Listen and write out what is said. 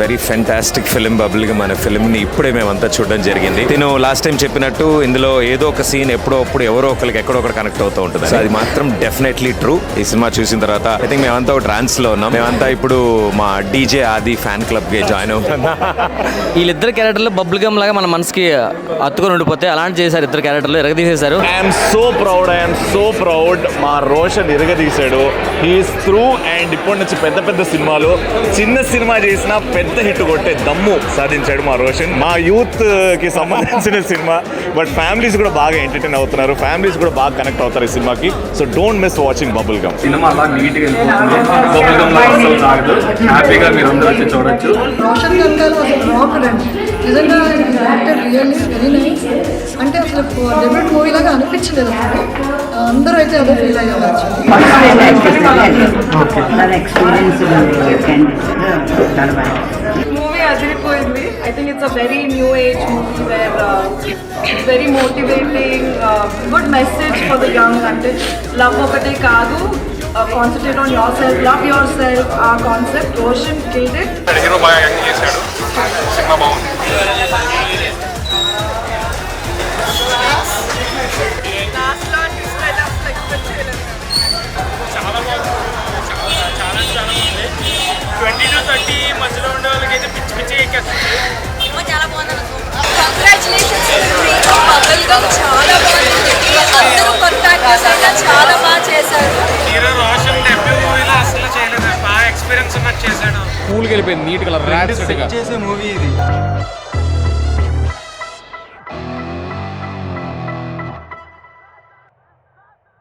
Very fantastic film బబుల్గా మన ఫిల్మ్ని ఇప్పుడే మేమంతా చూడడం జరిగింది. నేను లాస్ట్ టైం చెప్పినట్టు ఇందులో ఏదో ఒక సీన్ ఎప్పుడో అప్పుడు ఎవరో ఒకరికి ఎక్కడో ఒకటి కనెక్ట్ అవుతూ ఉంటుంది. సో అది మాత్రం డెఫినెట్లీ ట్రూ. ఈ సినిమా చూసిన తర్వాత ఐ థింక్ మేమంతా ట్రాన్స్ లో ఉన్నాం. మేమంతా ఇప్పుడు మా డీజే ఆది ఫ్యాన్ క్లబ్ కి జాయిన్ అవుతాం. వీళ్ళిద్దరు క్యారెక్టర్లు బబుల్ గమ్ లాగా మన మనసుకి అత్తుకొని ఉండిపోతే అలాంటి చేశారు. ఇద్దరు క్యారెక్టర్లు ఎరగదీసేశారు. I'm so proud. మా రోషన్ ఎరగదీశాడు. He's through. అండ్ ఇప్పటి నుంచి పెద్ద పెద్ద సినిమాలు, చిన్న సినిమా చేసినా పెద్ద హిట్ కొట్టే దమ్ము సాధించాడు మా రోషన్. మా యూత్ కి సంబంధించిన సినిమా, బట్ ఫ్యామిలీస్ కూడా బాగా ఎంటర్టైన్ అవుతున్నారు. ఫ్యామిలీస్ కూడా బాగా కనెక్ట్ అవుతారు ఈ సినిమాకి. So don't miss watching Bubblegum. Cinema అలా నీట్గా వెళ్ళిపోతుంది. బబుల్ గమ్ లాగా అసలు సాగదు. హ్యాపీగా మీరు అందరూ వచ్చి చూడొచ్చు. రోషన్ గంగాల్ నిజంగా రియల్లీ వెరీ నైస్. అంటే అసలు డెబ్యూట్ మూవీ లాగా అనిపించలేదు అసలు. అందరూ అయితే అదే ఫీల్ అయ్యారు. మూవీ అదిరిపోయింది. I think it's a very new age movie where very motivating, good message for the young. అంటే లవ్ ఒకటే కాదు, concentrate on yourself, love yourself. ఆ concept Roshan killed it. Hero బాగా యాక్ట్ చేశాడు. సినిమా బాగుంది. చాలా బాగుంది. 20 to 30 మధ్యలో ఉండే వాళ్ళకి అయితే పిచ్చి పిచ్చి ఎక్కేస్తుంది. చాలా బాగుంది. కంగ్రాచులేషన్స్. బబుల్ గమ్ చాలా బాగుంది. అందరూ కొత్త యాక్టర్స్ అయినా చాలా బాగా చేశారు. హీరో రోషన్ డెబ్యూ మూవీలో అసలు చేయలేదు. బాగా ఎక్స్పీరియన్స్ ఉన్నట్టు చేశాడు. కూల్కి వెళ్ళిపోయింది. నీట్గా ర్యాట్ చేసే మూవీ ఇది.